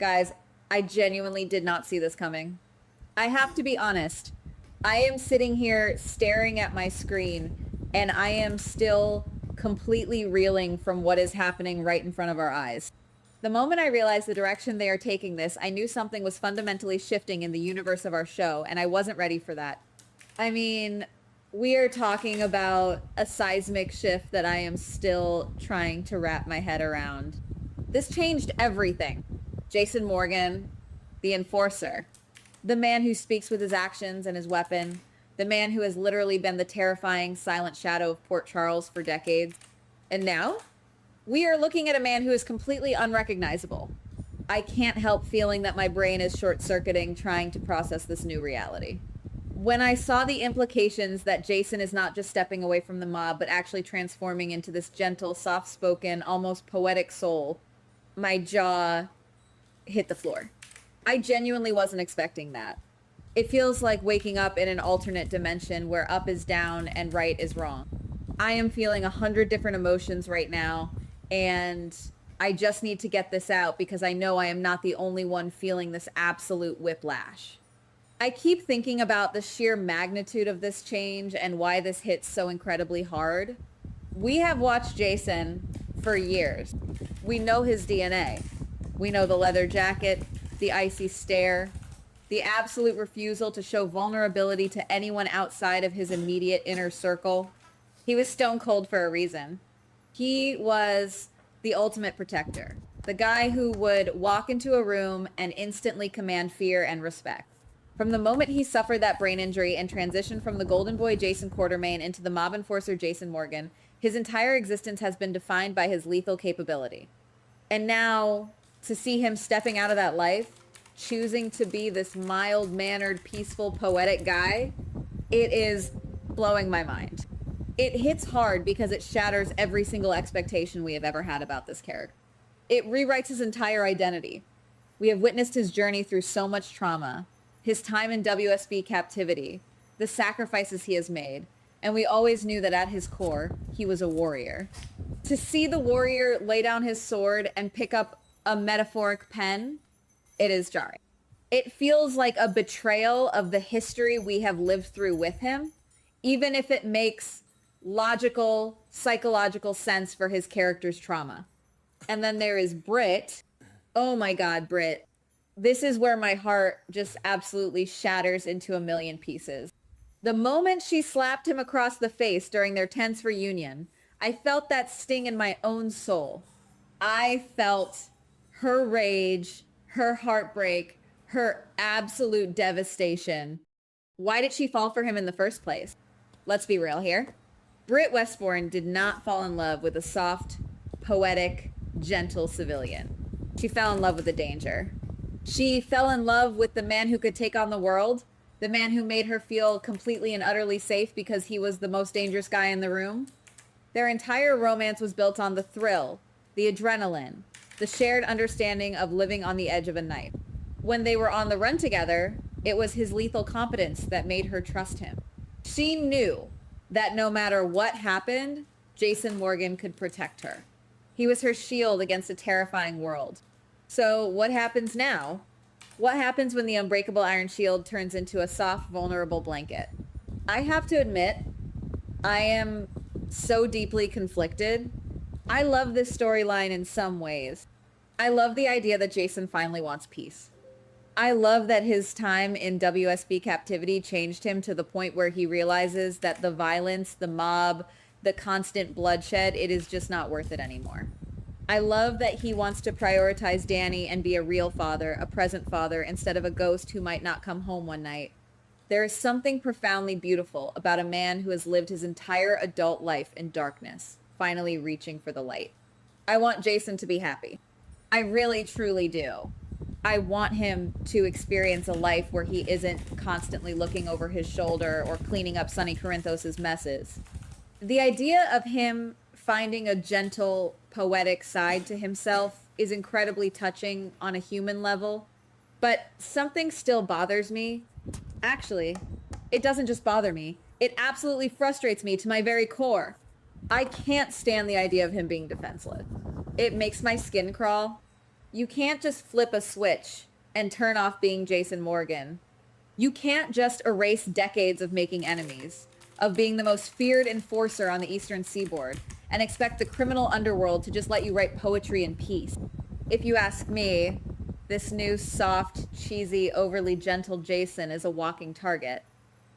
Guys, I genuinely did not see this coming. I have to be honest. I am sitting here staring at my screen and I am still completely reeling from what is happening right in front of our eyes. The moment I realized the direction they are taking this, I knew something was fundamentally shifting in the universe of our show, and I wasn't ready for that. I mean, we are talking about a seismic shift that I am still trying to wrap my head around. This changed everything. Jason Morgan, the enforcer, the man who speaks with his actions and his weapon, the man who has literally been the terrifying silent shadow of Port Charles for decades. And now, we are looking at a man who is completely unrecognizable. I can't help feeling that my brain is short-circuiting trying to process this new reality. When I saw the implications that Jason is not just stepping away from the mob, but actually transforming into this gentle, soft-spoken, almost poetic soul, my jaw hit the floor. I genuinely wasn't expecting that. It feels like waking up in an alternate dimension where up is down and right is wrong. I am feeling 100 different emotions right now, and I just need to get this out because I know I am not the only one feeling this absolute whiplash. I keep thinking about the sheer magnitude of this change and why this hits so incredibly hard. We have watched Jason for years. We know his DNA. We know the leather jacket, the icy stare, the absolute refusal to show vulnerability to anyone outside of his immediate inner circle. He was stone cold for a reason. He was the ultimate protector, the guy who would walk into a room and instantly command fear and respect. From the moment he suffered that brain injury and transitioned from the golden boy Jason Quartermain into the mob enforcer Jason Morgan, his entire existence has been defined by his lethal capability. And now, to see him stepping out of that life, choosing to be this mild-mannered, peaceful, poetic guy, it is blowing my mind. It hits hard because it shatters every single expectation we have ever had about this character. It rewrites his entire identity. We have witnessed his journey through so much trauma, his time in WSB captivity, the sacrifices he has made, and we always knew that at his core, he was a warrior. To see the warrior lay down his sword and pick up a metaphoric pen, it is jarring. It feels like a betrayal of the history we have lived through with him, even if it makes logical, psychological sense for his character's trauma. And then there is Britt. Oh my God, Britt. This is where my heart just absolutely shatters into a million pieces. The moment she slapped him across the face during their tense reunion, I felt that sting in my own soul. I felt her rage, her heartbreak, her absolute devastation. Why did she fall for him in the first place? Let's be real here. Britt Westbourne did not fall in love with a soft, poetic, gentle civilian. She fell in love with the danger. She fell in love with the man who could take on the world, the man who made her feel completely and utterly safe because he was the most dangerous guy in the room. Their entire romance was built on the thrill, the adrenaline, the shared understanding of living on the edge of a knife. When they were on the run together, it was his lethal competence that made her trust him. She knew that no matter what happened, Jason Morgan could protect her. He was her shield against a terrifying world. So what happens now? What happens when the unbreakable iron shield turns into a soft, vulnerable blanket? I have to admit, I am so deeply conflicted. I love this storyline in some ways. I love the idea that Jason finally wants peace. I love that his time in WSB captivity changed him to the point where he realizes that the violence, the mob, the constant bloodshed, it is just not worth it anymore. I love that he wants to prioritize Danny and be a real father, a present father, instead of a ghost who might not come home one night. There is something profoundly beautiful about a man who has lived his entire adult life in darkness, finally reaching for the light. I want Jason to be happy. I really, truly do. I want him to experience a life where he isn't constantly looking over his shoulder or cleaning up Sonny Corinthos' messes. The idea of him finding a gentle, poetic side to himself is incredibly touching on a human level, but something still bothers me. Actually, it doesn't just bother me. It absolutely frustrates me to my very core. I can't stand the idea of him being defenseless. It makes my skin crawl. You can't just flip a switch and turn off being Jason Morgan. You can't just erase decades of making enemies, of being the most feared enforcer on the Eastern Seaboard, and expect the criminal underworld to just let you write poetry in peace. If you ask me, this new soft, cheesy, overly gentle Jason is a walking target,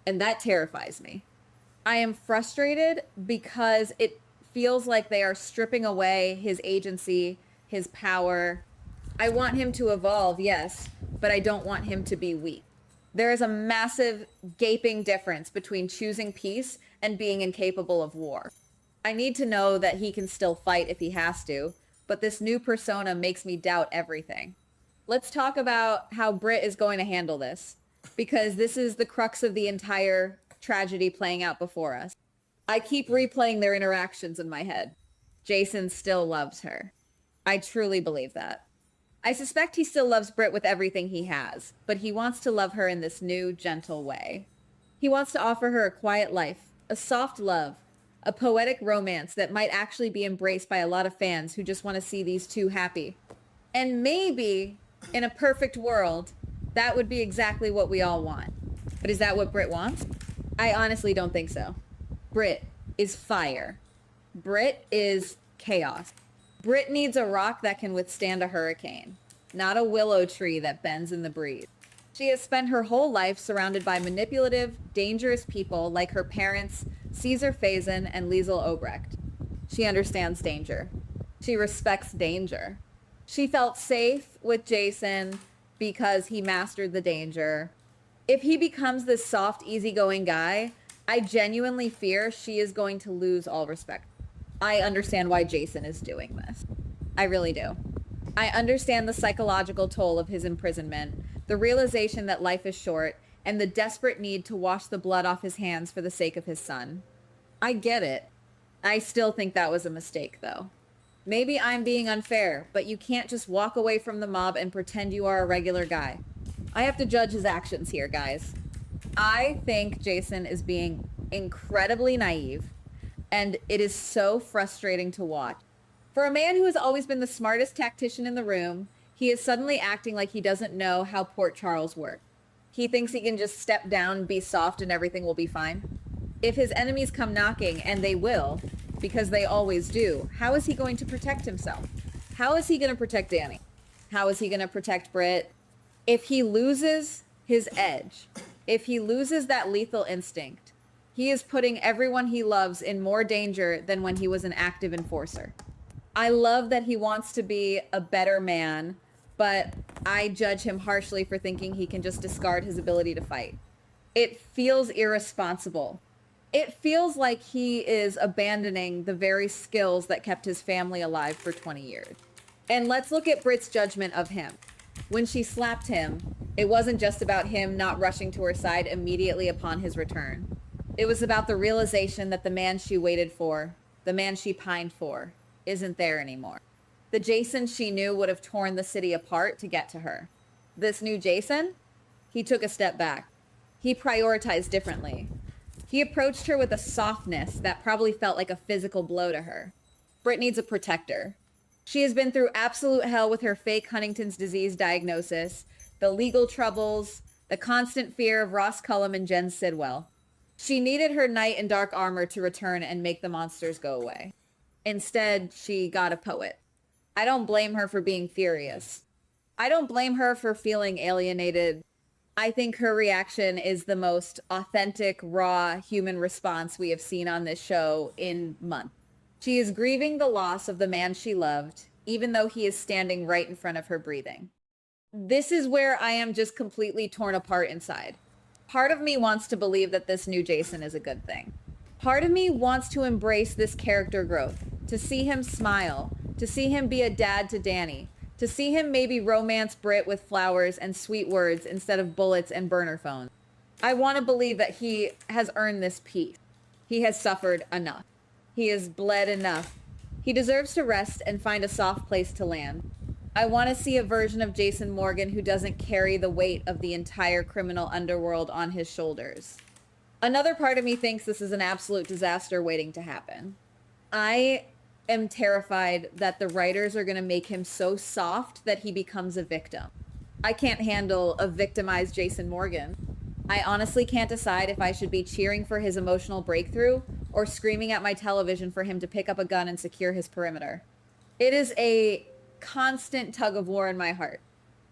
and that terrifies me. I am frustrated because it feels like they are stripping away his agency, his power. I want him to evolve, yes, but I don't want him to be weak. There is a massive, gaping difference between choosing peace and being incapable of war. I need to know that he can still fight if he has to, but this new persona makes me doubt everything. Let's talk about how Britt is going to handle this, because this is the crux of the entire tragedy playing out before us. I keep replaying their interactions in my head. Jason still loves her. I truly believe that. I suspect he still loves Britt with everything he has, but he wants to love her in this new, gentle way. He wants to offer her a quiet life, a soft love, a poetic romance that might actually be embraced by a lot of fans who just want to see these two happy. And maybe, in a perfect world, that would be exactly what we all want. But is that what Britt wants? I honestly don't think so. Britt is fire. Britt is chaos. Britt needs a rock that can withstand a hurricane, not a willow tree that bends in the breeze. She has spent her whole life surrounded by manipulative, dangerous people like her parents, Caesar Phazon and Liesel Obrecht. She understands danger. She respects danger. She felt safe with Jason because he mastered the danger. If he becomes this soft, easygoing guy, I genuinely fear she is going to lose all respect. I understand why Jason is doing this. I really do. I understand the psychological toll of his imprisonment, the realization that life is short, and the desperate need to wash the blood off his hands for the sake of his son. I get it. I still think that was a mistake, though. Maybe I'm being unfair, but you can't just walk away from the mob and pretend you are a regular guy. I have to judge his actions here, guys. I think Jason is being incredibly naive, and it is so frustrating to watch. For a man who has always been the smartest tactician in the room, he is suddenly acting like he doesn't know how Port Charles works. He thinks he can just step down, be soft, and everything will be fine. If his enemies come knocking, and they will, because they always do, how is he going to protect himself? How is he going to protect Danny? How is he going to protect Britt? If he loses his edge, if he loses that lethal instinct, he is putting everyone he loves in more danger than when he was an active enforcer. I love that he wants to be a better man, but I judge him harshly for thinking he can just discard his ability to fight. It feels irresponsible. It feels like he is abandoning the very skills that kept his family alive for 20 years. And let's look at Britt's judgment of him. When she slapped him, it wasn't just about him not rushing to her side immediately upon his return. It was about the realization that the man she waited for, the man she pined for, isn't there anymore. The Jason she knew would have torn the city apart to get to her. This new Jason, he took a step back. He prioritized differently. He approached her with a softness that probably felt like a physical blow to her. Britt needs a protector. She has been through absolute hell with her fake Huntington's disease diagnosis, the legal troubles, the constant fear of Ross Cullum and Jen Sidwell. She needed her knight in dark armor to return and make the monsters go away. Instead, she got a poet. I don't blame her for being furious. I don't blame her for feeling alienated. I think her reaction is the most authentic, raw human response we have seen on this show in months. She is grieving the loss of the man she loved, even though he is standing right in front of her breathing. This is where I am just completely torn apart inside. Part of me wants to believe that this new Jason is a good thing. Part of me wants to embrace this character growth, to see him smile, to see him be a dad to Danny, to see him maybe romance Britt with flowers and sweet words instead of bullets and burner phones. I want to believe that he has earned this peace. He has suffered enough. He has bled enough. He deserves to rest and find a soft place to land. I want to see a version of Jason Morgan who doesn't carry the weight of the entire criminal underworld on his shoulders. Another part of me thinks this is an absolute disaster waiting to happen. I am terrified that the writers are going to make him so soft that he becomes a victim. I can't handle a victimized Jason Morgan. I honestly can't decide if I should be cheering for his emotional breakthrough or screaming at my television for him to pick up a gun and secure his perimeter. It is a constant tug of war in my heart.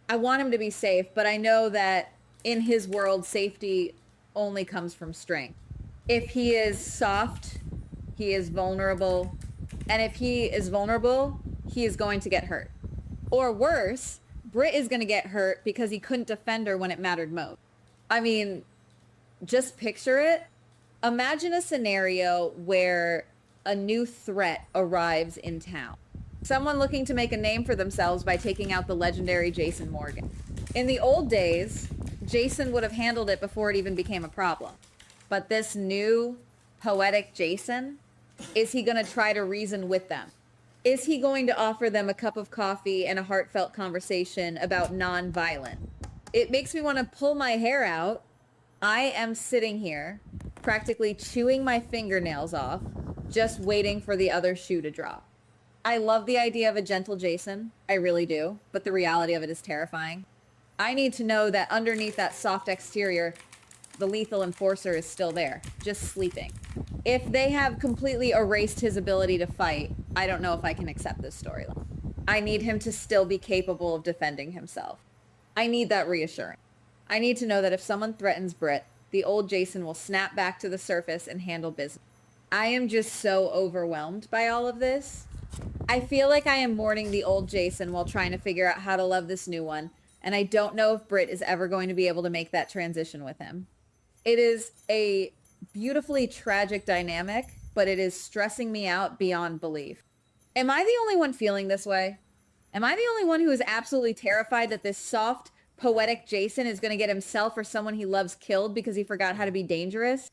I want him to be safe, but I know that in his world, safety only comes from strength. If he is soft, he is vulnerable. And if he is vulnerable, he is going to get hurt. Or worse, Britt is going to get hurt because he couldn't defend her when it mattered most. I mean, just picture it. Imagine a scenario where a new threat arrives in town. Someone looking to make a name for themselves by taking out the legendary Jason Morgan. In the old days, Jason would have handled it before it even became a problem. But this new poetic Jason, is he going to try to reason with them? Is he going to offer them a cup of coffee and a heartfelt conversation about non-violence? It makes me want to pull my hair out. I am sitting here practically chewing my fingernails off, just waiting for the other shoe to drop. I love the idea of a gentle Jason. I really do. But the reality of it is terrifying. I need to know that underneath that soft exterior, the lethal enforcer is still there, just sleeping. If they have completely erased his ability to fight, I don't know if I can accept this storyline. I need him to still be capable of defending himself. I need that reassurance. I need to know that if someone threatens Britt, the old Jason will snap back to the surface and handle business. I am just so overwhelmed by all of this. I feel like I am mourning the old Jason while trying to figure out how to love this new one, and I don't know if Britt is ever going to be able to make that transition with him. It is a beautifully tragic dynamic, but it is stressing me out beyond belief. Am I the only one feeling this way? Am I the only one who is absolutely terrified that this soft, poetic Jason is going to get himself or someone he loves killed because he forgot how to be dangerous?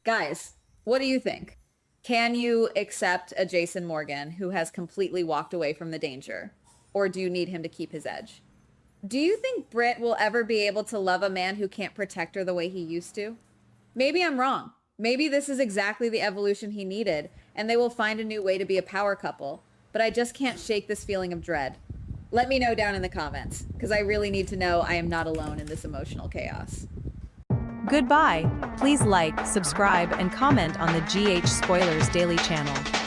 Guys, what do you think? Can you accept a Jason Morgan who has completely walked away from the danger? Or do you need him to keep his edge? Do you think Britt will ever be able to love a man who can't protect her the way he used to? Maybe I'm wrong. Maybe this is exactly the evolution he needed, and they will find a new way to be a power couple. But I just can't shake this feeling of dread. Let me know down in the comments, because I really need to know I am not alone in this emotional chaos. Goodbye. Please like, subscribe, and comment on the GH Spoilers Daily channel.